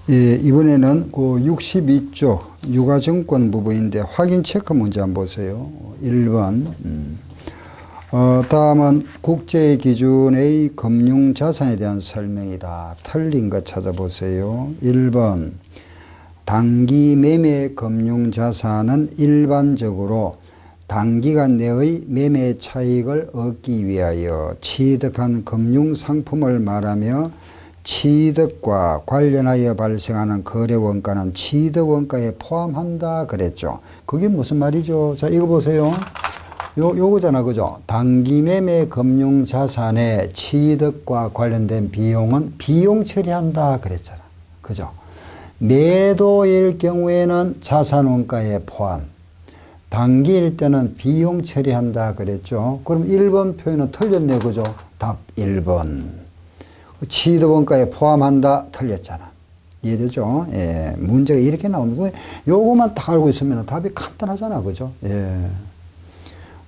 예, 이번에는 그 62쪽 유가증권 부분인데 확인 체크 문제 한번 보세요. 1번. 다음은 국제 기준의 금융자산에 대한 설명이다. 틀린 거 찾아보세요. 1번. 단기 매매 금융자산은 일반적으로 단기간 내의 매매 차익을 얻기 위하여 취득한 금융상품을 말하며 취득과 관련하여 발생하는 거래원가는 취득원가에 포함한다 그랬죠. 그게 무슨 말이죠? 자, 이거 보세요. 요거잖아, 그죠? 단기 매매 금융자산의 취득과 관련된 비용은 비용 처리한다 그랬잖아. 그죠? 매도일 경우에는 자산원가에 포함. 단기일 때는 비용 처리한다 그랬죠. 그럼 1번 표현은 틀렸네, 그죠? 답 1번. 취득원가에 포함한다 틀렸잖아. 이해되죠? 예. 문제가 이렇게 나오는 거예요. 요거만 딱 알고 있으면 답이 간단하잖아, 그죠? 예.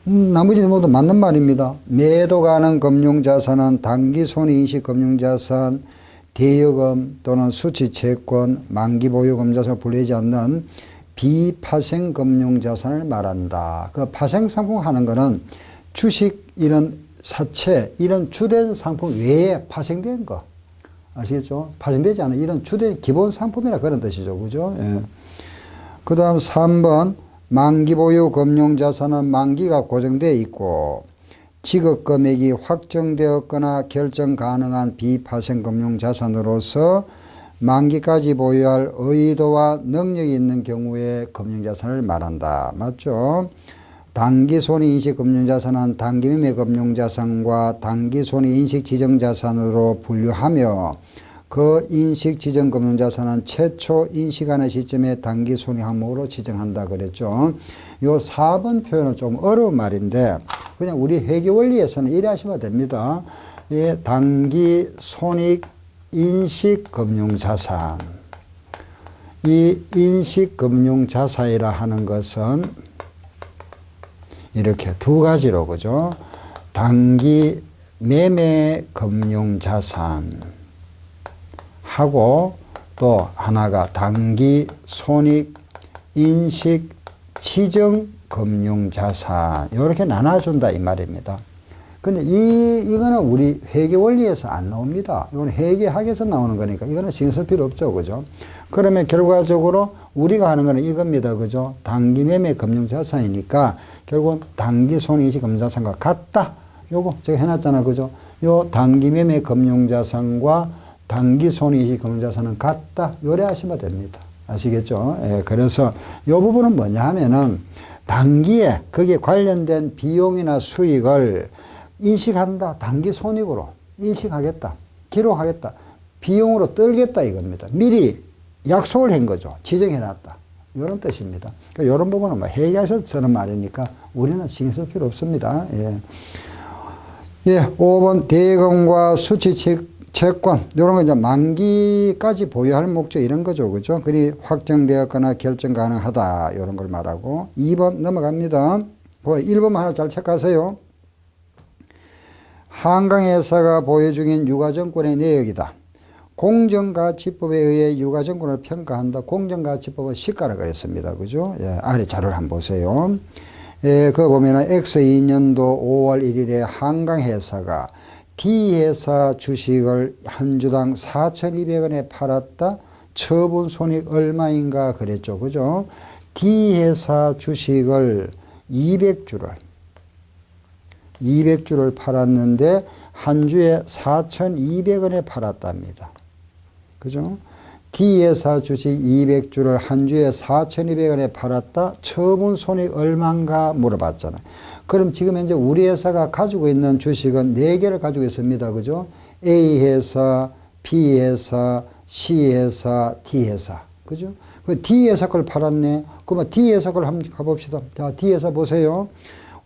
나머지는 모두 맞는 말입니다. 매도 가능 금융자산은 단기 손익인식 금융자산, 대여금 또는 수취채권, 만기 보유 금자산을 분리하지 않는 비파생 금융자산을 말한다. 그 파생 상품 하는 거는 주식 이런 사채 이런 주된 상품 외에 파생된 거 아시겠죠? 파생되지 않은 이런 주된 기본 상품이라 그런 뜻이죠. 그죠? 예. 그 다음 3번 만기 보유 금융자산은 만기가 고정되어 있고 지급 금액이 확정되었거나 결정 가능한 비파생 금융자산으로서 만기까지 보유할 의도와 능력이 있는 경우에 금융자산을 말한다. 맞죠? 단기 손익인식 금융자산은 단기 매매 금융자산과 단기 손익인식 지정자산으로 분류하며 그 인식 지정 금융자산은 최초 인식하는 시점에 단기 손익 항목으로 지정한다 그랬죠. 요 4번 표현은 좀 어려운 말인데 그냥 우리 회계 원리에서는 이래 하시면 됩니다. 예, 단기 손익 인식 금융자산. 이 인식 금융자산이라 하는 것은 이렇게 두 가지로, 그죠? 단기 매매 금융자산 하고 또 하나가 단기 손익 인식 지정 금융자산 이렇게 나눠준다 이 말입니다. 근데 이거는 우리 회계 원리에서 안 나옵니다. 이거는 회계학에서 나오는 거니까 이거는 신경 쓸 필요 없죠. 그죠? 그러면 결과적으로 우리가 하는 거는 이겁니다. 그죠? 단기 매매 금융자산이니까 결국은 단기 손익인식 금융자산과 같다. 요거 제가 해놨잖아. 그죠? 요 단기 매매 금융자산과 단기 손익인식 금융자산은 같다. 요래 하시면 됩니다. 아시겠죠? 예, 그래서 요 부분은 뭐냐 하면은 단기에 거기에 관련된 비용이나 수익을 인식한다. 단기 손익으로 인식하겠다. 기록하겠다. 비용으로 떨겠다 이겁니다. 미리 약속을 한 거죠. 지정해놨다. 이런 뜻입니다. 그러니까 이런 부분은 뭐 회계에서 쓰는 말이니까 우리는 신경 쓸 필요 없습니다. 예. 예, 5번 대금과 수취채권 이런 거 이제 만기까지 보유할 목적 이런 거죠. 그죠? 그리 확정되었거나 결정 가능하다. 이런 걸 말하고 2번 넘어갑니다. 1번만 하나 잘 체크하세요. 한강회사가 보유 중인 유가증권의 내역이다. 공정가치법에 의해 유가증권을 평가한다. 공정가치법은 시가라 그랬습니다. 그죠? 예, 아래 자료를 한번 보세요. 예, 그거 보면은 X2년도 5월 1일에 한강회사가 D회사 주식을 한 주당 4,200원에 팔았다. 처분 손익 얼마인가 그랬죠. 그죠? D회사 주식을 200주를 팔았는데 한 주에 4,200원에 팔았답니다. 그죠? D회사 주식 200주를 한 주에 4,200원에 팔았다. 처분 손익 얼마인가 물어봤잖아요. 그럼 지금 현재 우리 회사가 가지고 있는 주식은 4개를 가지고 있습니다. 그죠? A회사, B회사, C회사, D회사. 그죠? 그 D회사 걸 팔았네. 그러면 D회사 걸 한번 가봅시다. 자, D회사 보세요.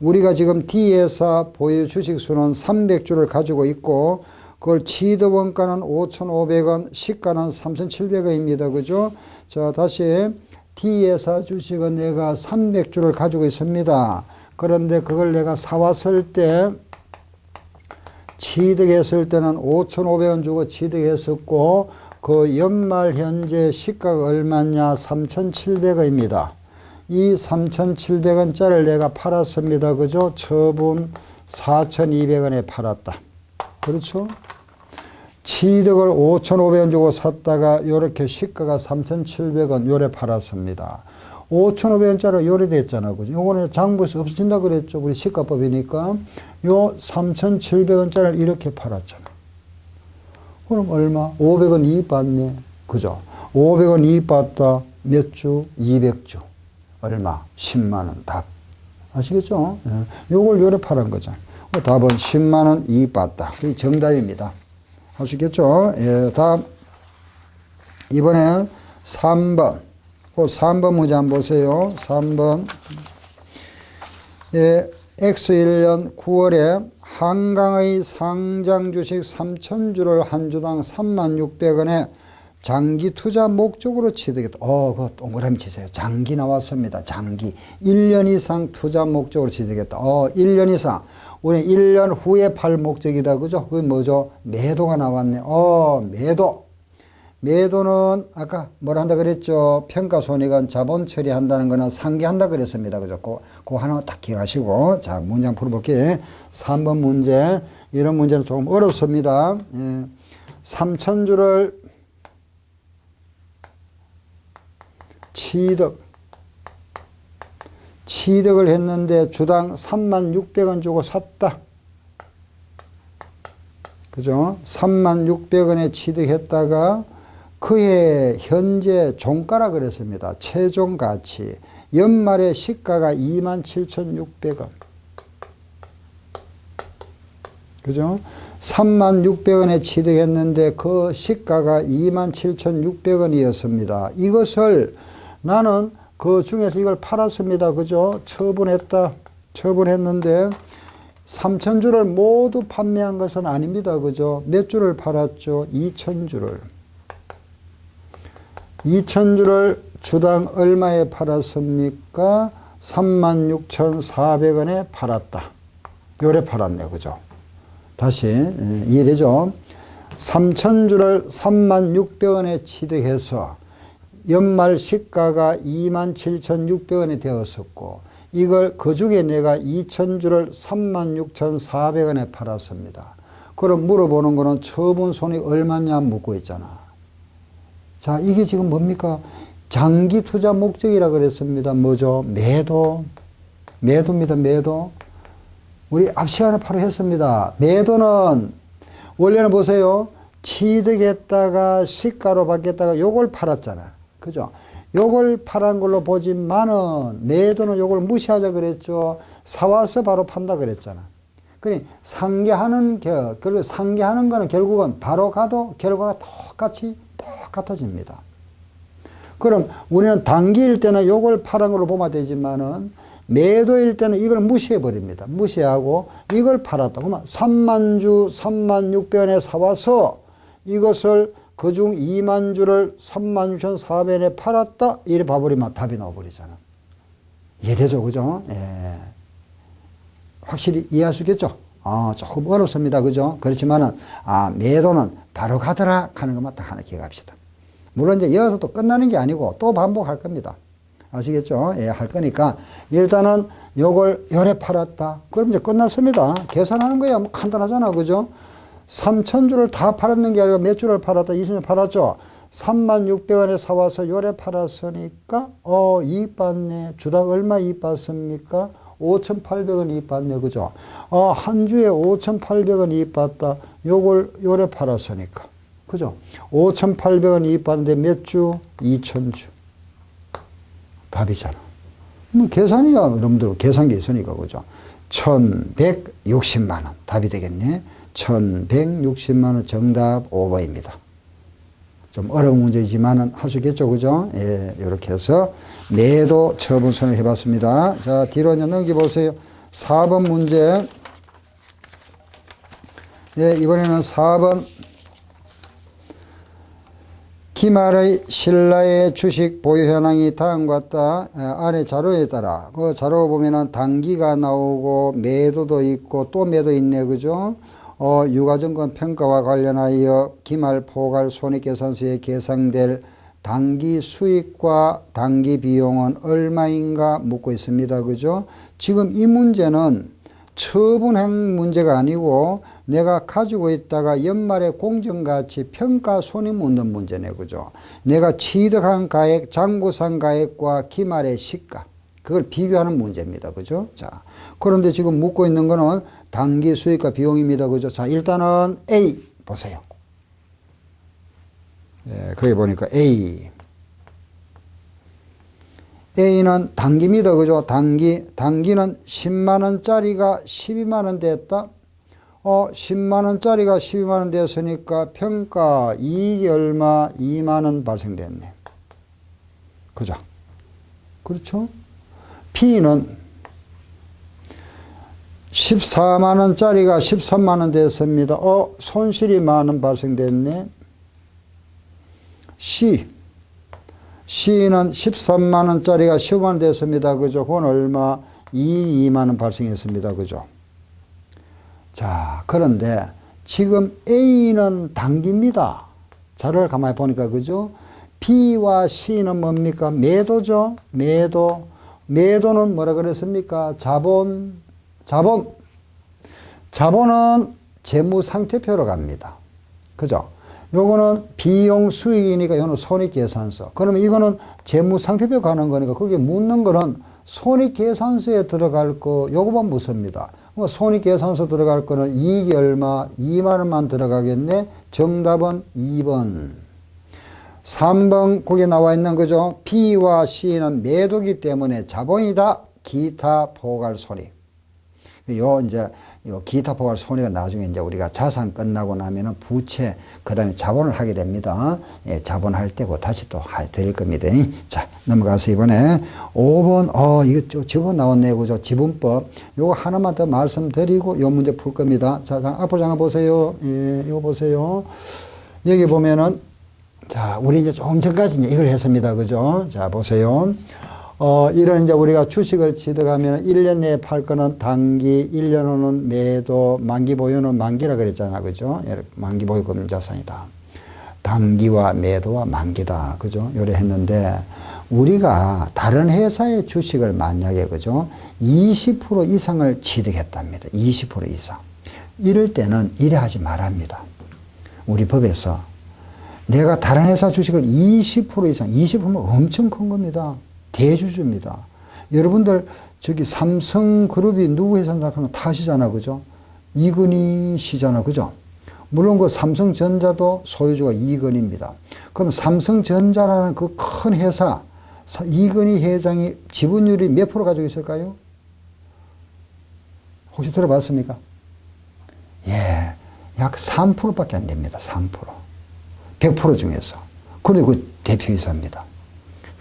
우리가 지금 D회사 보유 주식 수는 300주를 가지고 있고 그걸 취득원가는 5,500원, 시가는 3,700원입니다. 그죠? 자, 다시 D회사 주식은 내가 300주를 가지고 있습니다. 그런데 그걸 내가 사왔을 때 취득했을 때는 5,500원 주고 취득했었고 그 연말 현재 시가가 얼마냐? 3,700원입니다. 이 3,700원짜리를 내가 팔았습니다. 그죠? 처분 4,200원에 팔았다. 그렇죠? 취득을 5,500원 주고 샀다가 요렇게 시가가 3,700원 요래 팔았습니다. 5,500원짜리 요래됐잖아. 그죠? 요거는 장부에서 없어진다 그랬죠. 우리 시가법이니까. 요 3,700원짜리를 이렇게 팔았잖아. 그럼 얼마? 500원 이익 받네. 그죠? 500원 이익 받다. 몇 주? 200주. 얼마? 10만원 답. 아시겠죠? 예. 요걸 요래 팔은 거죠. 답은 10만원 이익 받다. 그게 정답입니다. 아시겠죠? 예, 다음. 이번에 3번. 그 3번 문제 한번 보세요. 3번. 예, X1년 9월에 한강의 상장 주식 3,000주를 한 주당 36,600원에 장기 투자 목적으로 취득했다. 그거 동그라미 치세요. 장기 나왔습니다. 장기. 1년 이상 투자 목적으로 취득했다. 1년 이상. 우리 1년 후에 팔 목적이다. 그죠? 그게 뭐죠? 매도가 나왔네. 매도. 매도는 아까 뭐라 한다 그랬죠? 평가손익은 자본 처리한다는 거는 상기한다 그랬습니다. 그죠? 그거 하나 딱 기억하시고. 자, 문장 풀어볼게요. 3번 문제. 이런 문제는 조금 어렵습니다. 예. 3,000주를 취득을 했는데 주당 36,600원 주고 샀다. 그죠? 36,600원에 취득했다가 그해 현재 종가라 그랬습니다. 최종 가치. 연말에 시가가 27,600원. 그죠? 36,600원에 취득했는데 그 시가가 27,600원이었습니다. 이것을 나는 그 중에서 이걸 팔았습니다. 그죠? 처분했다. 처분했는데 3,000주를 모두 판매한 것은 아닙니다. 그죠? 몇 주를 팔았죠? 2,000주를. 2,000주를 주당 얼마에 팔았습니까? 36,400원에 팔았다. 요래 팔았네. 그죠? 다시 이해되죠? 3,000주를 36,600원에 취득해서 연말 시가가 27,600원이 되었었고 이걸 그 중에 내가 2,000주를 36,400원에 팔았습니다. 그럼 물어보는 거는 처분 손익 얼마냐 묻고 있잖아. 자, 이게 지금 뭡니까? 장기 투자 목적이라 그랬습니다. 뭐죠? 매도. 매도입니다. 매도. 우리 앞 시간에 바로 했습니다. 매도는 원래는 보세요. 취득했다가 시가로 받겠다가 요걸 팔았잖아. 그죠? 요걸 팔은 걸로 보지만은 매도는 요걸 무시하자 그랬죠. 사와서 바로 판다 그랬잖아. 그러니 상계하는 거는 결국은 바로 가도 결과가 똑같아집니다. 그럼 우리는 단기일 때는 요걸 팔은 걸로 보면 되지만은 매도일 때는 이걸 무시해 버립니다. 무시하고 이걸 팔았다. 그러면 3만주 36,600원에 사와서 이것을 그중 2만주를 36,400원에 팔았다. 이래 봐버리면 답이 나와버리잖아. 이해되죠? 그죠? 예. 확실히 이해할 수 있겠죠? 조금 어렵습니다. 그죠? 그렇지만은, 매도는 바로 가더라 하는 것만 딱 하나 기억합시다. 물론 이제 이어서 또 끝나는 게 아니고 또 반복할 겁니다. 아시겠죠? 예, 할 거니까 일단은 요걸 요래 팔았다. 그럼 이제 끝났습니다. 계산하는 거야. 뭐 간단하잖아. 그죠? 3,000주를 다 팔았는 게 아니라 몇 주를 팔았다? 20년 팔았죠? 36,600원에 사와서 요래 팔았으니까, 이익 받네. 주당 얼마 이익 받습니까? 5,800원 이익 받네. 그죠? 한 주에 5,800원 이익 받다. 요걸 요래 팔았으니까. 그죠? 5,800원 이익 받는데 몇 주? 2,000주. 답이잖아. 뭐 계산이야. 여러분들 계산기 있으니까. 그죠? 1,160만원. 답이 되겠네. 1,160만원 정답 5번입니다. 좀 어려운 문제지만은 할 수 있겠죠. 그죠? 예, 이렇게 해서 매도 처분선을 해봤습니다. 자, 뒤로 이제 넘겨보세요. 4번 문제. 예, 이번에는 4번. 기말의 신라의 주식 보유 현황이 다음과 같다. 아래 자료에 따라 그 자료 보면은 단기가 나오고 매도도 있고 또 매도 있네. 그죠? 유가증권 평가와 관련하여 기말 포괄 손익계산서에 계상될 당기 수익과 당기 비용은 얼마인가 묻고 있습니다. 그죠? 지금 이 문제는 처분행 문제가 아니고 내가 가지고 있다가 연말에 공정가치 평가 손익 묻는 문제네. 그죠? 내가 취득한 가액, 장부상 가액과 기말의 시가, 그걸 비교하는 문제입니다. 그죠? 자, 그런데 지금 묻고 있는 거는 당기 수익과 비용입니다. 그죠? 자, 일단은 A 보세요. 예, 거기 보니까 A는 당기입니다. 그죠? 당기는 10만원짜리가 12만원 됐다. 10만원짜리가 12만원 됐으니까 평가 이익이 얼마? 2만원 발생됐네. 그죠? 그렇죠? B는 14만원짜리가 13만원 됐습니다. 손실이 만원 발생됐네. C는 13만원짜리가 15만원 됐습니다. 그죠? 그건 얼마? 2만원 발생했습니다. 그죠? 자, 그런데 지금 A는 당기입니다. 자료를 가만히 보니까, 그죠? B와 C는 뭡니까? 매도죠? 매도는 뭐라 그랬습니까? 자본은 재무상태표로 갑니다. 그죠? 요거는 비용 수익이니까 요거는 손익계산서. 그러면 이거는 재무상태표 가는 거니까 거기에 묻는 거는 손익계산서에 들어갈 거 요거만 묻습니다. 손익계산서 들어갈 거는 이익이 얼마? 2만원만 들어가겠네. 정답은 2번. 3번 거기에 나와 있는 거죠. B와 C는 매도기 때문에 자본이다. 기타 포괄 손익. 요 기타 포괄 손익은 나중에 이제 우리가 자산 끝나고 나면은 부채, 그 다음에 자본을 하게 됩니다. 예, 자본할 때고 다시 또 드릴 겁니다. 자, 넘어가서 이번에 5번, 이거 지분 나왔네요. 그죠? 지분법. 요거 하나만 더 말씀드리고 요 문제 풀 겁니다. 자, 앞으로 잠깐 보세요. 예, 이거 보세요. 여기 보면은, 자, 우리 이제 조금 전까지 이제 이걸 했습니다. 그죠? 자, 보세요. 이런 이제 우리가 주식을 취득하면 1년 내에 팔 거는 단기, 1년 후는 매도, 만기 보유는 만기라 그랬잖아. 그죠? 만기 보유 금융자산이다. 단기와 매도와 만기다. 그죠? 요래 했는데, 우리가 다른 회사의 주식을 만약에, 그죠? 20% 이상을 취득했답니다. 20% 이상. 이럴 때는 이래 하지 말랍니다. 우리 법에서. 내가 다른 회사 주식을 20% 이상, 20%면 엄청 큰 겁니다. 대주주입니다. 여러분들 저기 삼성그룹이 누구 회사 생각하면 다 아시잖아. 그죠? 이건희 씨잖아. 그죠? 물론 그 삼성전자도 소유주가 이건희입니다. 그럼 삼성전자라는 그 큰 회사, 이건희 회장이 지분율이 몇 프로 가지고 있을까요? 혹시 들어봤습니까? 예, 약 3%밖에 안 됩니다. 3%. 100% 중에서. 그리고 그 대표이사입니다.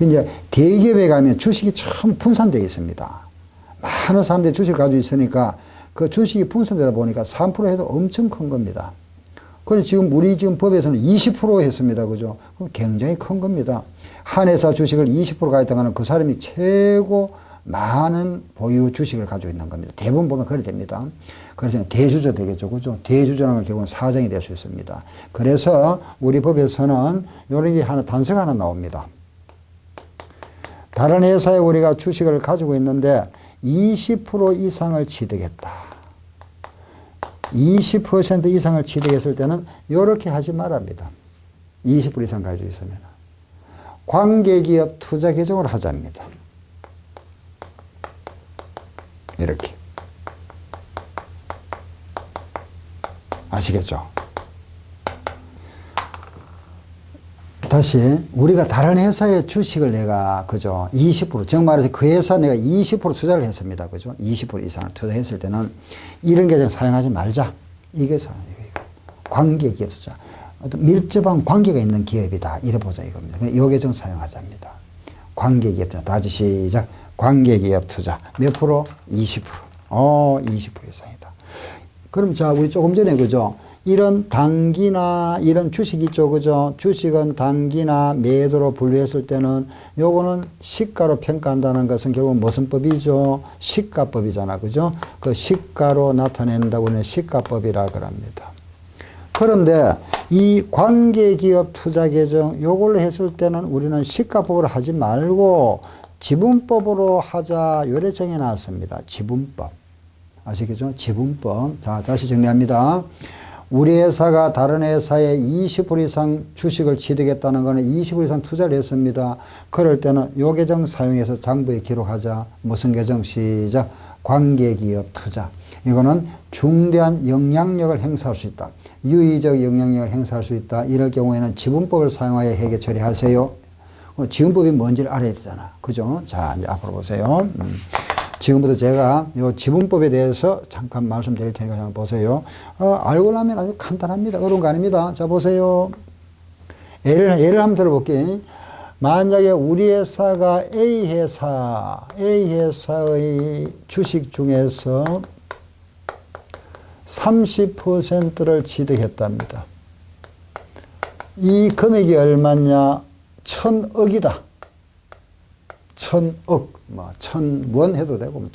이제 대기업에 가면 주식이 참 분산되어 있습니다. 많은 사람들이 주식을 가지고 있으니까 그 주식이 분산되다 보니까 3% 해도 엄청 큰 겁니다. 그래서 지금 우리 지금 법에서는 20% 했습니다. 그죠? 그럼 굉장히 큰 겁니다. 한 회사 주식을 20% 가있다 하는 그 사람이 최고 많은 보유 주식을 가지고 있는 겁니다. 대부분 보면 그래 됩니다. 그래서 대주주 되겠죠. 그죠? 대주주라는 결국은 사장이 될 수 있습니다. 그래서 우리 법에서는 이런 게 하나, 단서가 하나 나옵니다. 다른 회사에 우리가 주식을 가지고 있는데 20% 이상을 취득했다. 20% 이상을 취득했을 때는 이렇게 하지 말랍니다. 20% 이상 가지고 있으면. 관계기업 투자 계정을 하자입니다. 이렇게. 아시겠죠? 다시 우리가 다른 회사의 주식을 내가 그죠 20% 정말해서 그 회사 내가 20% 투자를 했습니다. 그죠? 20% 이상을 투자했을 때는 이런 계정 사용하지 말자. 이게 관계 기업 투자. 어떤 밀접한 관계가 있는 기업이다. 이래 보자 이겁니다. 이 계정 사용하자입니다. 관계 기업 투자. 다시 시작. 관계 기업 투자. 몇 프로? 20%. 20% 이상이다. 그럼 자 우리 조금 전에 그죠? 이런 단기나 이런 주식 있죠. 그죠? 주식은 단기나 매도로 분류했을 때는 요거는 시가로 평가한다는 것은 결국 무슨 법이죠? 시가법이잖아. 그죠? 그 시가로 나타낸다고 하는 시가법이라 그럽니다. 그런데 이 관계기업 투자계정 요걸로 했을 때는 우리는 시가법으로 하지 말고 지분법으로 하자 요래 정해놨습니다. 지분법. 아시겠죠? 지분법. 자, 다시 정리합니다. 우리 회사가 다른 회사에 20% 이상 주식을 취득했다는 것은 20% 이상 투자를 했습니다. 그럴 때는 요 계정 사용해서 장부에 기록하자. 무슨 계정? 시작. 관계기업 투자. 이거는 중대한 영향력을 행사할 수 있다. 유의적 영향력을 행사할 수 있다. 이럴 경우에는 지분법을 사용하여 회계 처리하세요. 지분법이 뭔지를 알아야 되잖아. 그죠? 자, 이제 앞으로 보세요. 지금부터 제가 이 지분법에 대해서 잠깐 말씀드릴 테니까 한번 보세요. 알고 나면 아주 간단합니다. 어려운 거 아닙니다. 자, 보세요. 예를 한번 들어볼게요. 만약에 우리 회사가 A회사의 주식 중에서 30%를 취득했답니다. 이 금액이 얼마냐? 1000억이다. 1000억. 뭐, 1000원 해도 되고, 뭐,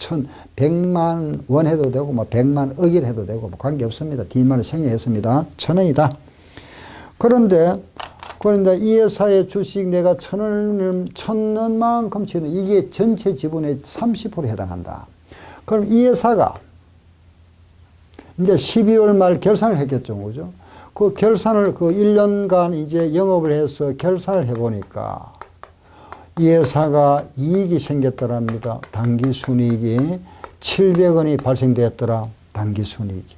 100만 원 해도 되고, 뭐, 100만 억일 해도 되고, 뭐, 관계 없습니다. 뒷말을 생략했습니다. 1000원이다. 그런데 이 회사의 주식 내가 1000원만큼 치는 이게 전체 지분의 30%에 해당한다. 그럼 이 회사가 이제 12월 말 결산을 했겠죠. 그죠? 그 결산을 그 1년간 이제 영업을 해서 결산을 해보니까 이 회사가 이익이 생겼더랍니다. 당기순이익이 700원이 발생되었더라. 당기순이익이.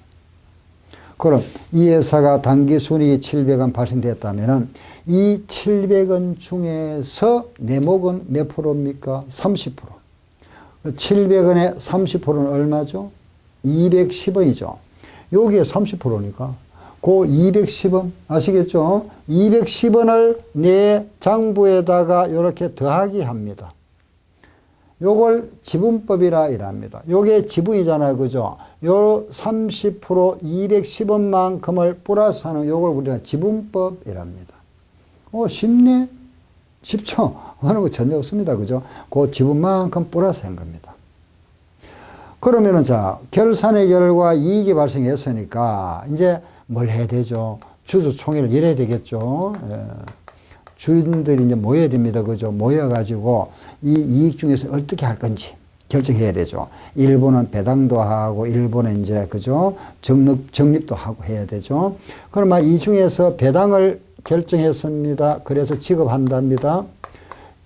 그럼 이 회사가 당기순이익이 700원 발생되었다면 이 700원 중에서 내목은 몇 프로입니까? 30%. 700원의 30%는 얼마죠? 210원이죠. 여기에 30%니까 그 210원 아시겠죠? 210원을 내 장부에다가 이렇게 더하기 합니다. 요걸 지분법이라 이랍니다. 요게 지분이잖아요. 그죠? 요 30% 210원만큼을 플러스하는 요걸 우리가 지분법이랍니다. 쉽네? 쉽죠? 어느 거 전혀 없습니다. 그죠? 그 지분만큼 플러스 한 겁니다. 그러면은 자, 결산의 결과 이익이 발생했으니까 이제 뭘 해야 되죠? 주주총회를 열어야 되겠죠. 주인들이 이제 모여야 됩니다. 그죠? 모여가지고 이 이익 중에서 어떻게 할 건지 결정해야 되죠. 일부는 배당도 하고, 일부는 이제, 그죠? 적립도 하고 해야 되죠. 그러면 이 중에서 배당을 결정했습니다. 그래서 지급한답니다.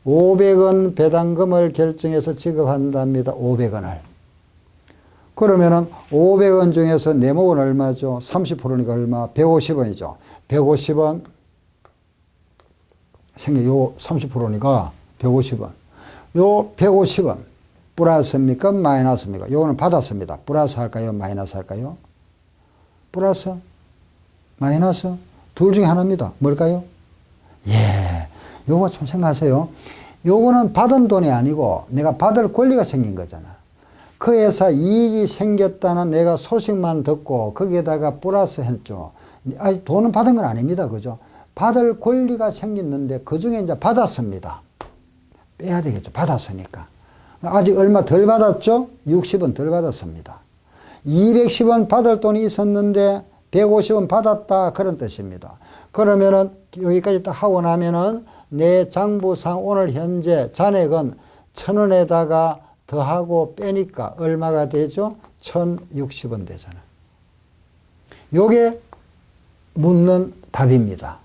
500원 배당금을 결정해서 지급한답니다. 500원을. 그러면은 500원 중에서 내목은 얼마죠? 30%니까 얼마? 150원이죠. 150원. 요 30%니까 150원. 요 150원. 플러스입니까? 마이너스입니까? 요거는 받았습니다. 플러스 할까요? 마이너스 할까요? 플러스? 마이너스? 둘 중에 하나입니다. 뭘까요? 요거 좀 생각하세요. 요거는 받은 돈이 아니고 내가 받을 권리가 생긴 거잖아. 그 회사 이익이 생겼다는 내가 소식만 듣고 거기에다가 플러스 했죠. 아직 돈은 받은 건 아닙니다. 그죠? 받을 권리가 생겼는데 그 중에 이제 받았습니다. 빼야 되겠죠. 받았으니까. 아직 얼마 덜 받았죠? 60원 덜 받았습니다. 210원 받을 돈이 있었는데 150원 받았다. 그런 뜻입니다. 그러면은 여기까지 딱 하고 나면은 내 장부상 오늘 현재 잔액은 1000원에다가 더하고 빼니까 얼마가 되죠? 1060원 되잖아. 요게 묻는 답입니다.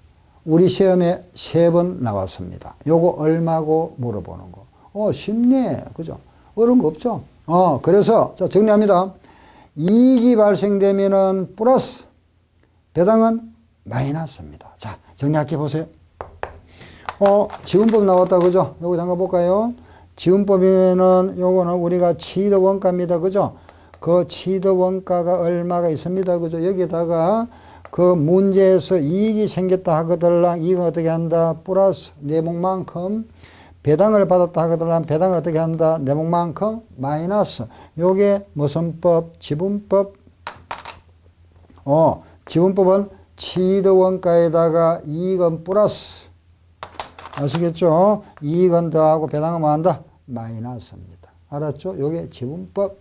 우리 시험에 3번 나왔습니다. 요거 얼마고 물어보는 거. 쉽네. 그죠? 어려운 거 없죠? 그래서, 자, 정리합니다. 이익이 발생되면은 플러스, 배당은 마이너스입니다. 자, 정리할게 보세요. 지분법 나왔다. 그죠? 요거 잠깐 볼까요? 지분법이면은 요거는 우리가 취득 원가입니다. 그죠? 그 취득 원가가 얼마가 있습니다. 그죠? 여기다가 그 문제에서 이익이 생겼다 하거들랑 이익은 어떻게 한다? 플러스 내목만큼 배당을 받았다 하거들랑 배당을 어떻게 한다? 내목만큼 마이너스. 요게 무슨 법? 지분법. 지분법은 취득원가에다가 이익은 플러스. 아시겠죠? 이익은 더하고 배당은 뭐 한다? 마이너스입니다. 알았죠? 요게 지분법.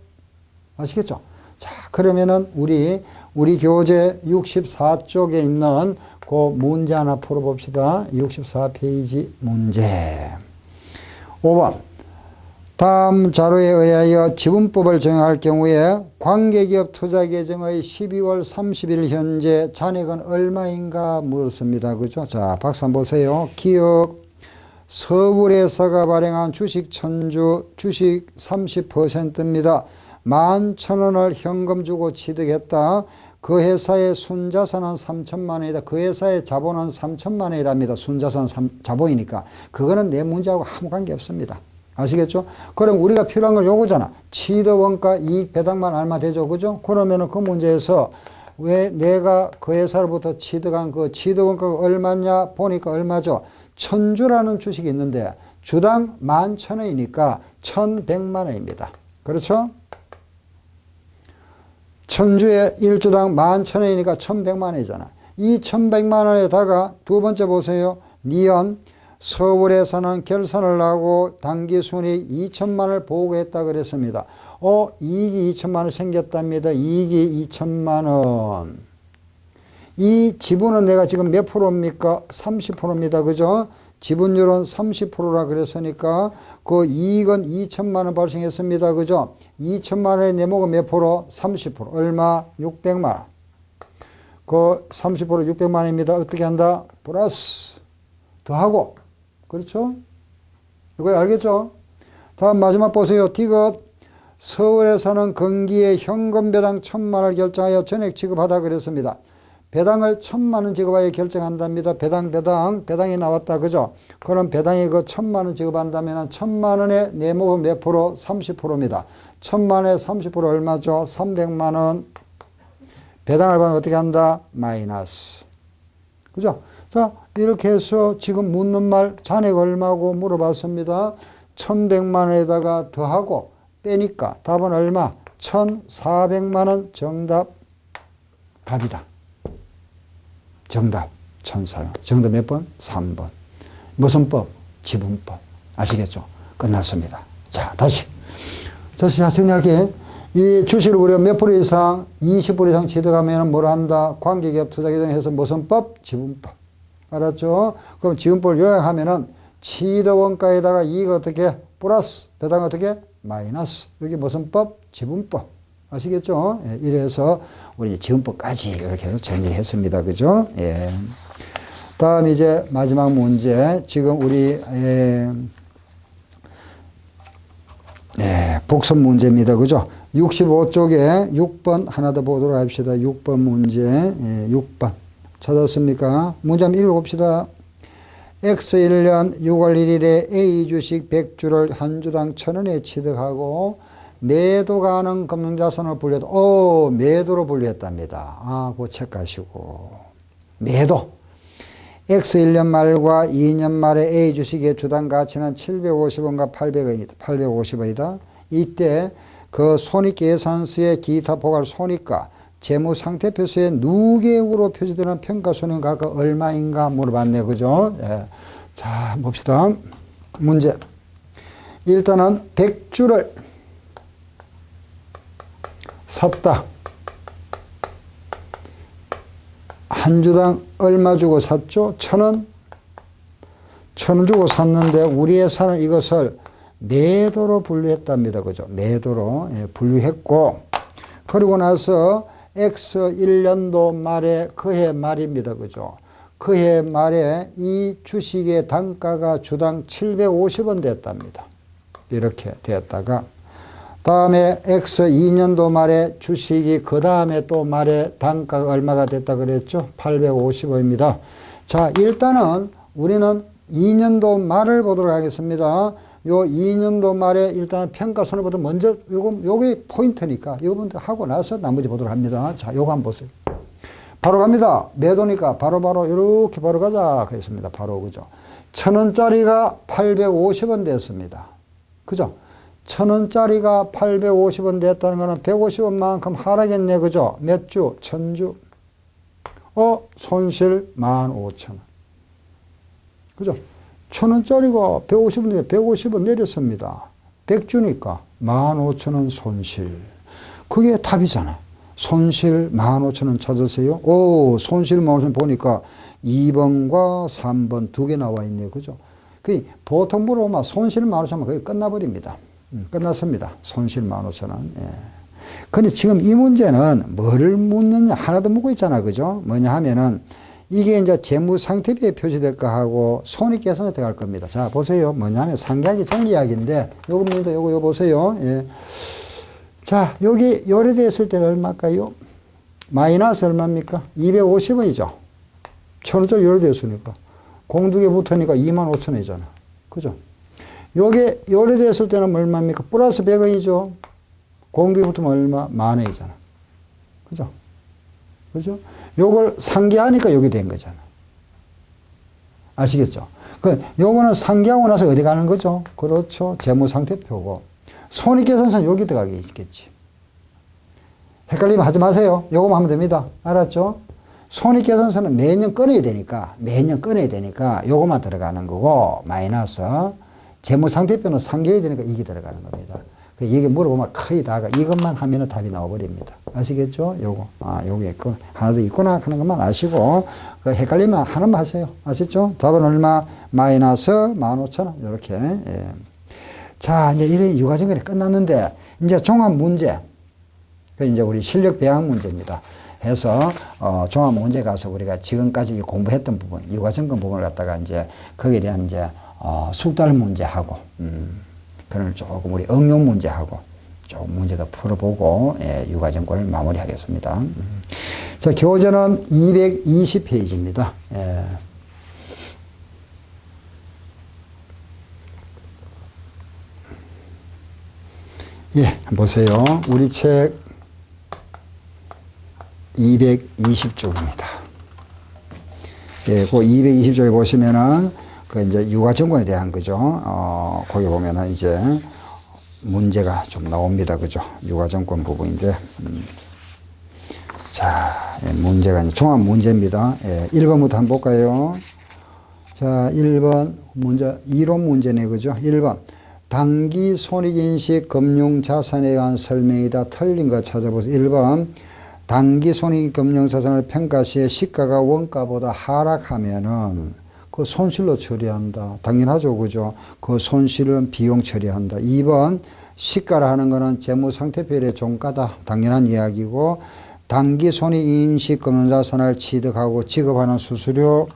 아시겠죠? 자, 그러면은 우리 교재 64쪽에 있는 그 문제 하나 풀어봅시다. 64페이지 문제. 5번. 다음 자료에 의하여 지분법을 적용할 경우에 관계기업 투자계정의 12월 30일 현재 잔액은 얼마인가 물었습니다. 그죠? 자, 박수 한번 보세요. 기억 서울에서가 발행한 주식 천주 주식 30%입니다. 11,000원을 현금 주고 취득했다. 그 회사의 순자산은 3천만 원이다. 그 회사의 자본은 3천만 원이랍니다. 순자산 자본이니까. 그거는 내 문제하고 아무 관계 없습니다. 아시겠죠? 그럼 우리가 필요한 건 요거잖아. 취득원가 이익 배당만 얼마 되죠? 그죠? 그러면은 그 문제에서 왜 내가 그 회사로부터 취득한 그 취득원가가 얼마냐 보니까 얼마죠? 천주라는 주식이 있는데 주당 11,000원이니까 1,100만 원입니다. 그렇죠? 천주에 1주당 11,000원이니까 1,100만 원이잖아. 이 1,100만 원에다가 두 번째 보세요. 니은 서울에서는 결산을 하고 당기순이익 2천만 원을 보고했다 그랬습니다. 이익이 2천만 원 생겼답니다. 이익이 2천만 원. 이 지분은 내가 지금 몇 프로입니까? 30%입니다. 그죠? 지분율은 30%라 그랬으니까 그 이익은 2천만 원 발생했습니다. 그죠? 2천만 원의 내목은 몇 프로? 30%. 얼마? 600만 원. 그 30% 600만 원입니다. 어떻게 한다? 플러스 더하고. 그렇죠? 이거 알겠죠? 다음 마지막 보세요. 디귿 서울에서는 건기에 현금 배당 1,000만 원을 결정하여 전액 지급하다 그랬습니다. 배당을 1,000만 원 지급하여 결정한답니다. 배당이 나왔다. 그죠? 그럼 배당이 그 1,000만 원 지급한다면 1,000만 원의 내목은 몇 프로? 30%입니다. 1,000만 원의 30% 얼마죠? 300만 원. 배당을 받으면 어떻게 한다? 마이너스. 그죠? 자, 이렇게 해서 지금 묻는 말 잔액 얼마고 물어봤습니다. 1,100만 원에다가 더하고 빼니까 답은 얼마? 1,400만 원. 정답. 답이다. 정답 1,400원. 정답 몇 번? 3번. 무슨 법? 지분법. 아시겠죠? 끝났습니다. 자, 다시 정리할게. 이 주식을 우리가 몇 프로 이상, 20% 이상 취득하면 뭘 한다? 관계기업 투자계정에서 무슨 법? 지분법. 알았죠? 그럼 지분법을 요약하면은 취득원가에다가 이익 어떻게? 플러스. 배당 어떻게? 마이너스. 여기 무슨 법? 지분법. 아시겠죠? 예, 이래서 우리 지분법까지 이렇게 정리했습니다. 그죠? 예. 다음 이제 마지막 문제. 지금 우리, 복습 문제입니다. 그죠? 65쪽에 6번 하나 더 보도록 합시다. 6번 문제. 6번. 찾았습니까? 문제 한번 읽어봅시다. X 1년 6월 1일에 A 주식 100주를 한 주당 1,000원에 취득하고 매도 가능 금융자산을 분류해도, 매도로 분류했답니다. 그거 체크하시고. 매도. X 1년 말과 2년 말에 A 주식의 주당 가치는 750원과 850원이다. 이때 그 손익계산서의 기타 포괄 손익과 재무상태표서에 누계역으로 표시되는 평가손익가가 얼마인가 물어봤네. 그죠? 예. 자, 봅시다. 문제. 일단은 100주를 샀다. 한 주당 얼마 주고 샀죠? 1,000원. 1,000원 주고 샀는데 우리 회사는 이것을 매도로 분류했답니다. 그죠? 매도로 분류했고, 그리고 나서 X 1년도 말에 그해 말입니다. 그죠? 그해 말에 이 주식의 단가가 주당 750원 됐답니다. 이렇게 되었다가 다음에 X 2년도 말에 주식이 그 다음에 또 말에 단가가 얼마가 됐다 그랬죠? 850원입니다. 자, 일단은 우리는 2년도 말을 보도록 하겠습니다. 요 2년도 말에 일단 평가손해보다 먼저 요게 포인트니까 이거 먼저 하고 나서 나머지 보도록 합니다. 자, 요거 한번 보세요. 바로 갑니다. 매도니까 바로 이렇게 바로 가자 그랬습니다. 바로 그죠? 1,000원짜리가 850원 됐습니다. 그죠? 1,000원짜리가 850원 됐다는 거는 150원만큼 하락했네. 그죠? 몇 주? 1,000주. 손실 15,000원. 그죠? 1,000원짜리가 150원인데 150원 내렸습니다. 100 주니까 15,000원 손실. 그게 답이잖아. 손실 15,000원 찾으세요. 손실 15,000원 보니까 2번과 3번 두 개 나와 있네요. 그죠? 보통 물어보면 손실 15,000원 거의 끝나버립니다. 끝났습니다. 손실 15,000원. 예. 근데 지금 이 문제는 뭐를 묻느냐 하나도 묻고 있잖아. 그죠? 뭐냐 하면은 이게 이제 재무상태비에 표시될까 하고 손익계산에 들어갈 겁니다. 자, 보세요. 뭐냐면 상계하기 전 이야기인데 요겁니다. 요거 보세요. 예. 자, 여기 요래됐을 때는 얼마일까요? 마이너스 얼마입니까? 250원이죠. 1,000원짜리 요래됐으니까. 공두개 붙으니까 25,000원이잖아. 그죠? 요게 요래됐을 때는 얼마입니까? 플러스 100원이죠. 공두개 붙으면 얼마? 10,000원이잖아. 그죠? 그죠? 요걸 상계하니까 여기 된 거잖아. 아시겠죠? 요거는 상계하고 나서 어디 가는 거죠? 그렇죠. 재무상태표고. 손익계산서는 여기 들어가게 있겠지. 헷갈리면 하지 마세요. 요거만 하면 됩니다. 알았죠? 손익계산서는 매년 꺼내야 되니까 요거만 들어가는 거고, 마이너스. 재무상태표는 상계해야 되니까 이게 들어가는 겁니다. 이게 물어보면 거의 다가 이것만 하면 답이 나와버립니다. 아시겠죠? 요거. 요게 있고, 하나 더 있구나 하는 것만 아시고, 헷갈리면 하나만 하세요. 아시죠? 답은 얼마? 마이너스 15,000원. 요렇게. 예. 자, 이제 이래 유가증권이 끝났는데, 이제 종합 문제. 이제 우리 실력 배양 문제입니다. 해서, 종합 문제 가서 우리가 지금까지 공부했던 부분, 유가증권 부분을 갖다가 이제 거기에 대한 이제, 숙달 문제하고, 그걸 조금 우리 응용 문제하고 조금 문제도 풀어보고, 예, 유가증권을 마무리하겠습니다. 자, 교재는 220페이지입니다. 예. 예, 보세요. 우리 책 220쪽입니다. 예, 그 220쪽에 보시면은 이제 유가증권에 대한 거죠. 거기 보면은 이제 문제가 좀 나옵니다. 그죠? 유가증권 부분인데. 자, 예, 문제가 이제 종합 문제입니다. 예, 1번부터 한번 볼까요? 자, 1번 문제, 이론 문제네. 그죠? 1번. 단기 손익인식 금융자산에 대한 설명이다. 틀린 거 찾아보세요. 1번. 단기 손익 금융자산을 평가 시에 시가가 원가보다 하락하면은 그 손실로 처리한다. 당연하죠. 그죠? 그 손실은 비용 처리한다. 2번, 시가라 하는 거는 재무상태표의 종가다. 당연한 이야기고, 단기 손익인식 금융자산을 취득하고 지급하는 수수료,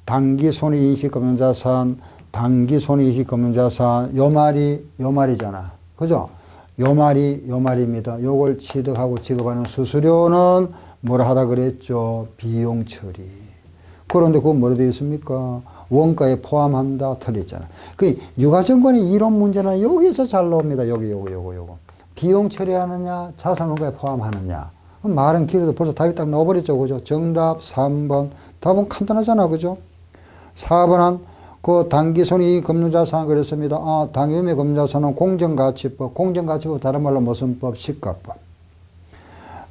단기 손익인식 금융자산, 단기 손익인식 금융자산, 요 말이잖아. 그죠? 요 말입니다. 요걸 취득하고 지급하는 수수료는 뭐라 하다 그랬죠? 비용 처리. 그런데 그건 뭐라 되어 있습니까? 원가에 포함한다. 틀렸잖아. 유가증권의 이론 문제는 여기서 잘 나옵니다. 요거. 비용 처리하느냐, 자산 원가에 포함하느냐. 말은 길어도 벌써 답이 딱 나와버렸죠. 그죠? 정답 3번. 답은 간단하잖아. 그죠? 4번은 그 단기손익 금융자산 그랬습니다. 당기매매 금융자산은 공정가치법. 공정가치법 다른 말로 무슨 법? 시가법.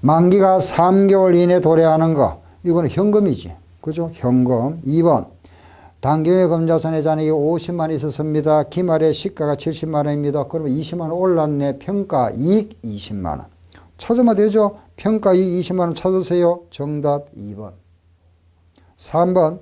만기가 3개월 이내 도래하는 거. 이거는 현금이지. 그죠? 현금. 2번. 단기매매 금융자산의 잔액이 50만 원 있었습니다. 기말에 시가가 70만 원입니다. 그러면 20만 원 올랐네. 평가 이익 20만 원. 찾으면 되죠? 평가 이익 20만 원 찾으세요. 정답 2번. 3번.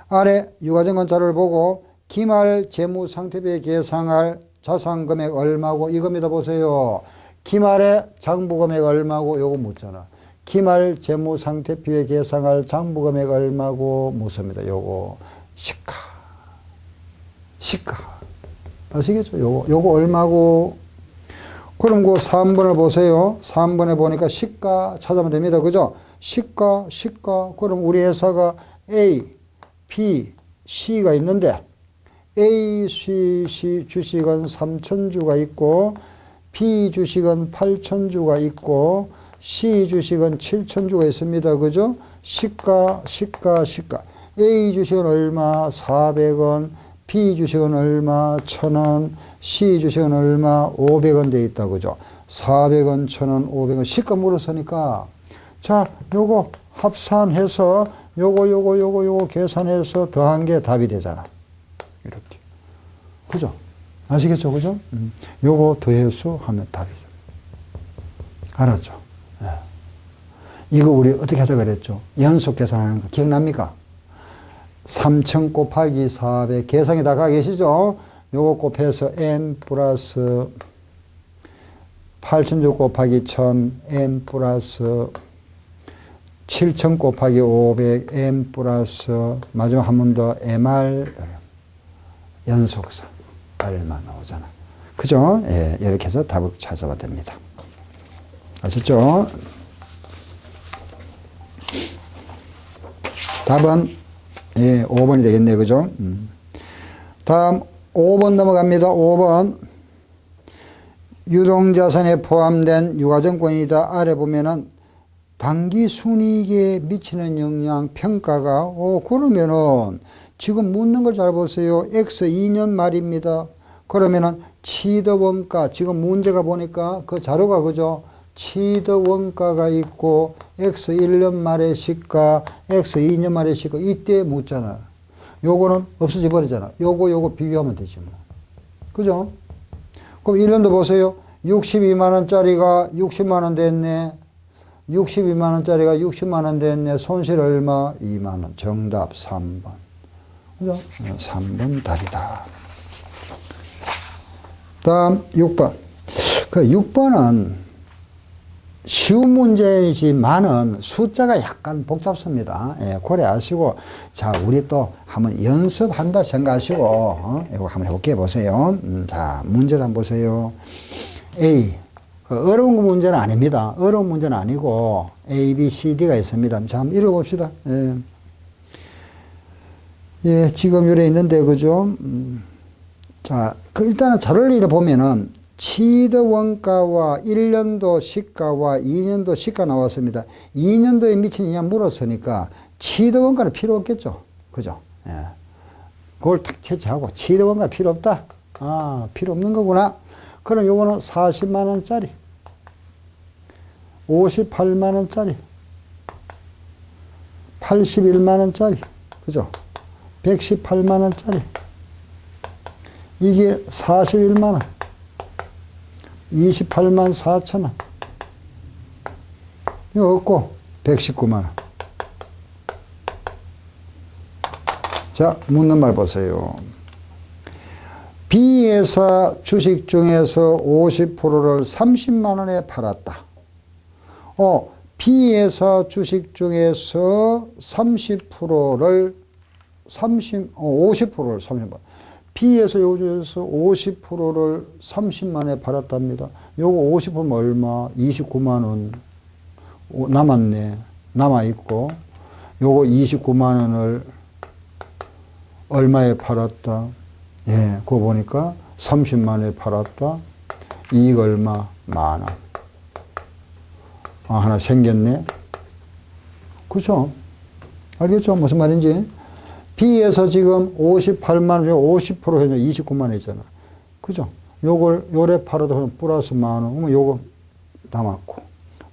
아래 유가증권 자료를 보고 기말 재무상태비에 계상할 자산금액 얼마고 이겁니다. 보세요. 기말에 장부금액 얼마고 요거 묻잖아. 기말 재무상태표에 계상할 장부금액 얼마고 묻습니다. 요거 시가. 아시겠죠? 요거 얼마고. 그럼 그 3번을 보세요. 3번에 보니까 시가 찾으면 됩니다. 그죠? 시가. 그럼 우리 회사가 A, B, C가 있는데 A, C 주식은 3,000주가 있고 B 주식은 8,000주가 있고 C 주식은 7,000주가 있습니다. 그죠? 시가. A 주식은 얼마? 400원. B 주식은 얼마? 1,000원. C 주식은 얼마? 500원 돼 있다. 그죠? 400원, 1,000원, 500원. 시가 물었으니까 자, 요거 합산해서 요거 계산해서 더한 게 답이 되잖아. 이렇게. 그죠? 아시겠죠? 그죠? 요거 더해서 하면 답이죠. 알았죠? 네. 이거 우리 어떻게 하자 그랬죠? 연속 계산하는 거 기억납니까? 3000 곱하기 400 계산이 다 가 계시죠? 요거 곱해서 m 플러스 8000 곱하기 1000 m 플러스 7000 곱하기 500 m 플러스 마지막 한 번 더 mr 연속사 얼마 나오잖아. 그죠? 예, 이렇게 해서 답을 찾아봐야 됩니다. 아셨죠? 답은 예, 5번이 되겠네요. 그죠? 다음 5번 넘어갑니다. 5번 유동자산에 포함된 유가증권이다. 아래 보면은 당기순이익에 미치는 영향 평가가 그러면은 지금 묻는 걸 잘 보세요. X 2년 말입니다. 그러면은 취득원가 지금 문제가 보니까 그 자료가 그죠? 취득원가가 있고 X 1년 말의 시가, X 2년 말의 시가 이때 묻잖아. 요거는 없어져 버리잖아. 요거 비교하면 되지 뭐. 그죠? 그럼 1년도 보세요. 62만 원짜리가 60만 원 됐네. 62만 원짜리가 60만 원 됐네. 손실 얼마? 2만 원. 정답 3번. 그죠? 3번 답이다. 다음 6번. 그 6번은 쉬운 문제이지만은 숫자가 약간 복잡습니다. 예, 고려하시고, 자, 우리 또 한번 연습한다 생각하시고, 이거 한번 해볼게요. 보세요. 자, 문제를 한번 보세요. A. 그 어려운 문제는 아닙니다. 어려운 문제는 아니고, A, B, C, D가 있습니다. 자, 한번 읽어봅시다. 예. 예, 지금 요래 있는데, 그죠? 자, 그 일단은 자료를 읽어보면은, 취득원가와 1년도 시가와 2년도 시가 나왔습니다. 2년도에 미친 영향 물었으니까 취득원가는 필요 없겠죠. 그죠? 예. 그걸 탁 채취하고 취득원가 필요 없다. 아, 필요 없는 거구나. 그럼 요거는 40만 원짜리, 58만 원짜리, 81만 원짜리, 그죠? 118만 원짜리. 이게 41만 원. 28만 4천 원. 이거 없고, 119만 원. 자, 묻는 말 보세요. B회사 주식 중에서 50%를 30만 원에 팔았다. B회사 주식 중에서 50%를 30만 원. B에서 요즘에서 50%를 30만에 팔았답니다. 요거 50%면 얼마? 29만 원 남았네. 남아있고, 요거 29만 원을 얼마에 팔았다? 예, 그거 보니까 30만에 팔았다. 이익 얼마? 만 원. 아, 하나 생겼네. 그죠? 알겠죠? 무슨 말인지? B에서 지금 58만 원 중에 50% 해서 29만 원 있잖아. 그죠? 요걸, 요래 팔아도 플러스 만 원. 그러면 요거 남았고.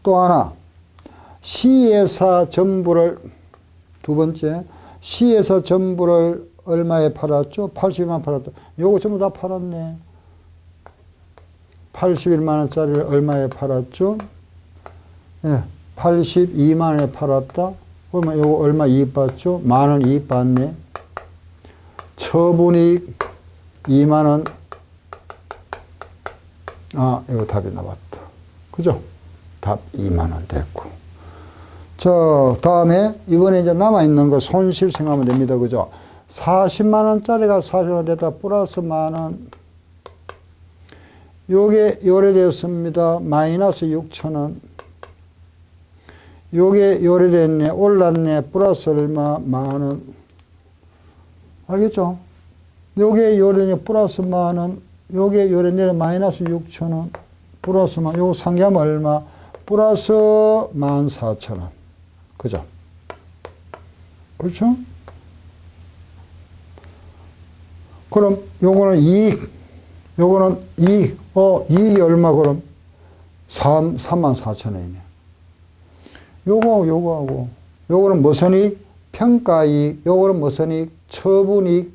또 하나. C회사 전부를, 두 번째. C회사 전부를 얼마에 팔았죠? 82만 원 팔았다. 요거 전부 다 팔았네. 81만 원짜리를 얼마에 팔았죠? 예, 82만 원에 팔았다. 그러면 이거 얼마 이익 봤죠? 만 원 이익 봤네. 처분이익 2만 원. 아, 이거 답이 나왔다. 그죠? 답 2만 원 됐고. 자, 다음에 이번에 이제 남아있는 거 손실 생각하면 됩니다. 그죠? 40만 원짜리가 40만 원 됐다. 플러스 만 원. 요게 요래됐습니다. 마이너스 6천 원. 요게 요래됐네. 올랐네. 플러스 얼마? 만 원. 알겠죠? 요게 요래됐네. 플러스 만 원. 요게 요래됐네. 마이너스 6천 원. 플러스 만 원. 요거 상계하면 얼마? 플러스 14,000원. 그죠? 그렇죠? 그럼 요거는 이익. 요거는 이익. 이익이 얼마 그럼? 34,000원이네. 요거하고 요거하고 요거는 무슨 이익? 평가이익. 요거는 무슨 이익? 처분이익.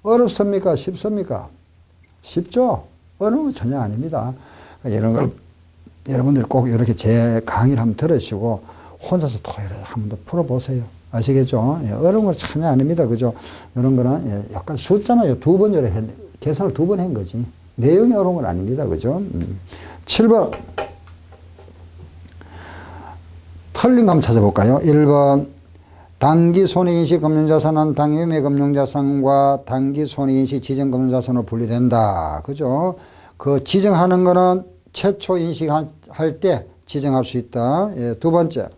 어렵습니까? 쉽습니까? 쉽죠? 어려운 거 전혀 아닙니다. 이런 걸 여러분들이 꼭 이렇게 제 강의를 한번 들으시고 혼자서 또 한번 더 풀어보세요. 아시겠죠? 예, 어려운 건 전혀 아닙니다. 그죠? 이런 거는 예, 약간 숫자만 두 번 계산을 두 번 한 거지. 내용이 어려운 건 아닙니다. 그죠? 7번. 틀린 거 한번 찾아볼까요? 1번. 단기 손해인시 금융자산은 당기매매 금융자산과 단기 손해인시 지정금융자산으로 분리된다. 그죠? 그 지정하는 거는 최초 인식할 때 지정할 수 있다. 예, 두 번째.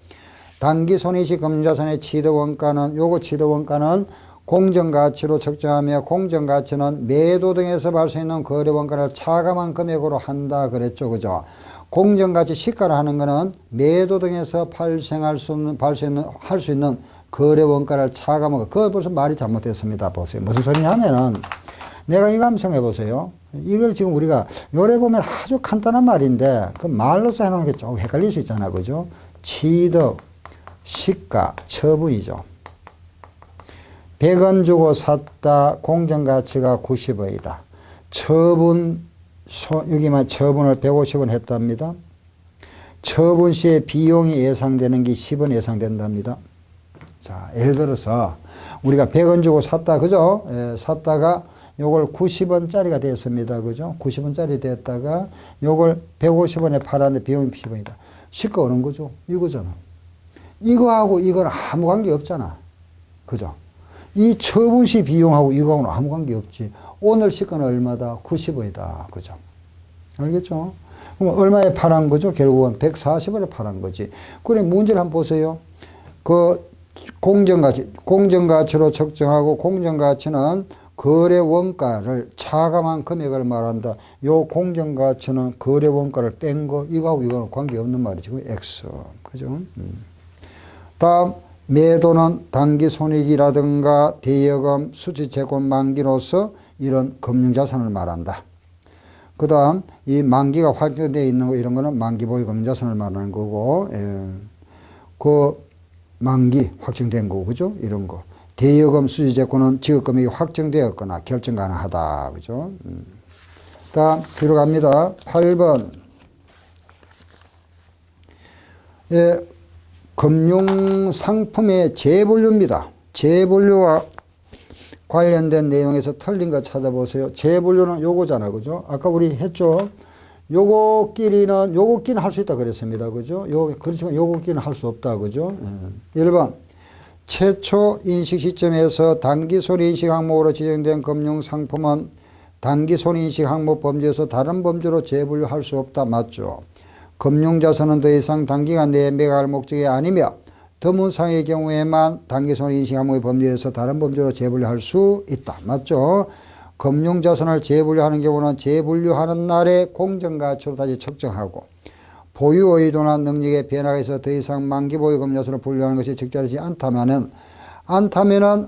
단기 손해인시 금융자산의 취득원가는, 요거 취득원가는 공정가치로 측정하며 공정가치는 매도 등에서 발생하는 거래원가를 차감한 금액으로 한다. 그랬죠. 그죠? 공정가치 시가를 하는 거는 매도 등에서 할 수 있는 거래원가를 차감한 거. 그거 벌써 말이 잘못됐습니다. 보세요. 무슨 소리냐면은 내가 이거 한번 생각해 보세요. 이걸 지금 우리가 요래 보면 아주 간단한 말인데 그 말로서 해놓은 게 조금 헷갈릴 수 있잖아. 그죠? 취득, 시가, 처분이죠. 100원 주고 샀다. 공정가치가 90원이다. 여기만 처분을 150원 했답니다. 처분 시에 비용이 예상되는 게 10원 예상된답니다. 자, 예를 들어서 우리가 100원 주고 샀다. 그죠? 예, 샀다가 요걸 90원짜리가 됐습니다. 그죠? 90원짜리 됐다가 요걸 150원에 팔았는데 비용이 10원이다. 시가 오는 거죠? 이거잖아. 이거하고 이거는 아무 관계 없잖아. 그죠? 이 처분 시 비용하고 이거하고는 아무 관계 없지. 오늘 시가는 얼마다? 90원이다. 그죠? 알겠죠? 그럼 얼마에 팔은 거죠? 결국은 140원에 팔은 거지. 그래, 문제를 한번 보세요. 그 공정가치로 측정하고 공정가치는 거래 원가를 차감한 금액을 말한다. 요 공정가치는 거래 원가를 뺀 거, 이거하고 이거는 관계없는 말이지. 그 X. 그죠? 다음, 매도는 단기 손익이라든가 대여금, 수취채권 만기로서 이런 금융자산을 말한다. 그 다음, 이 만기가 확정되어 있는 거, 이런 거는 만기보유 금융자산을 말하는 거고, 그 만기 확정된 거고, 그죠? 이런 거. 대여금, 수취채권은 지급금액이 확정되었거나 결정 가능하다. 그죠? 다음, 뒤로 갑니다. 8번. 예, 금융상품의 재분류입니다. 재분류와 관련된 내용에서 틀린 거 찾아보세요. 재분류는 요거잖아. 그죠? 아까 우리 했죠? 요거끼리는 할 수 있다 그랬습니다. 그죠? 그렇지만 요거끼리는 할 수 없다. 그죠? 1번. 최초 인식 시점에서 단기 손해인식 항목으로 지정된 금융상품은 단기 손해인식 항목 범죄에서 다른 범죄로 재분류할 수 없다. 맞죠? 금융자산은 더 이상 단기간 내에 매각할 목적이 아니며 드문상의 경우에만 단기 손해인식 항목의 범죄에서 다른 범죄로 재분류할 수 있다. 맞죠? 금융자산을 재분류하는 경우는 재분류하는 날에 공정가치로 다시 측정하고 보유 의도나 능력의 변화가 있어 더 이상 만기보유 금융자산을 분류하는 것이 적절하지 않다면은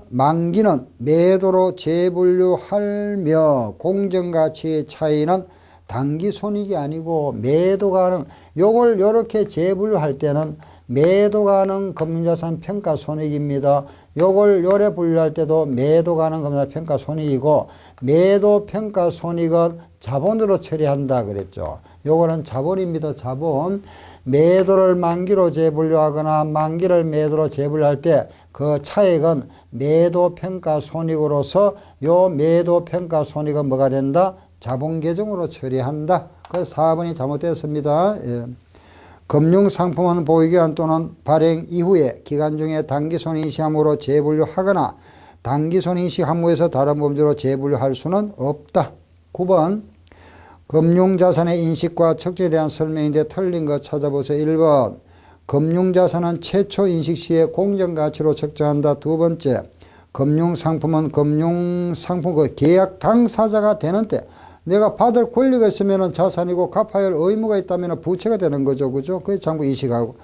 만기는 매도로 재분류하며 공정가치의 차이는 단기 손익이 아니고 매도 가능, 요걸 요렇게 재분류할 때는 매도 가능 금융자산 평가 손익입니다. 요걸 요래 분류할 때도 매도 가능 금융자산 평가 손익이고 매도 평가 손익은 자본으로 처리한다 그랬죠. 요거는 자본입니다. 자본. 매도를 만기로 재분류하거나 만기를 매도로 재분류할 때 그 차액은 매도 평가 손익으로서 요 매도 평가 손익은 뭐가 된다? 자본 계정으로 처리한다. 그래서 4번이 잘못됐습니다. 예. 금융상품은 보유기간 또는 발행 이후에 기간 중에 단기손해인식 항목으로 재분류하거나 단기손해인식 항목에서 다른 범죄로 재분류할 수는 없다. 9번. 금융자산의 인식과 측정에 대한 설명인데 틀린 거 찾아보세요. 1번. 금융자산은 최초 인식 시에 공정가치로 측정한다. 두 번째. 금융상품은 금융상품 그 계약 당사자가 되는 때 내가 받을 권리가 있으면 자산이고 갚아야 할 의무가 있다면 부채가 되는 거죠. 그죠? 그게 전부 인식하고.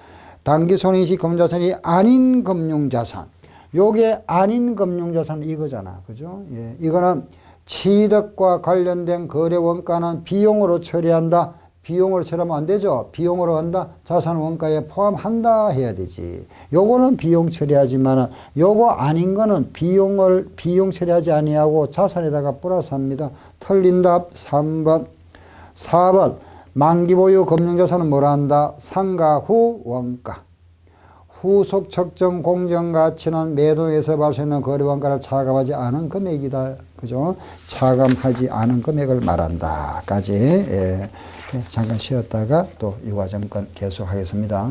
단기손해인식 금융자산이 아닌 금융자산. 요게 아닌 금융자산 이거잖아. 그죠? 예. 이거는 취득과 관련된 거래 원가는 비용으로 처리한다. 비용으로 처리하면 안 되죠. 비용으로 한다. 자산 원가에 포함한다 해야 되지. 요거는 비용 처리하지만 요거 아닌 거는 비용 처리하지 아니하고 자산에다가 플러스 합니다. 틀린 답 3번. 4번. 만기 보유 금융자산은 뭐라 한다? 상가 후 원가. 후속 측정 공정가치는 매도에서 발생하는 거래원가를 차감하지 않은 금액이다. 그죠? 차감하지 않은 금액을 말한다. 까지. 예. 잠깐 쉬었다가 또 유가증권 계속하겠습니다.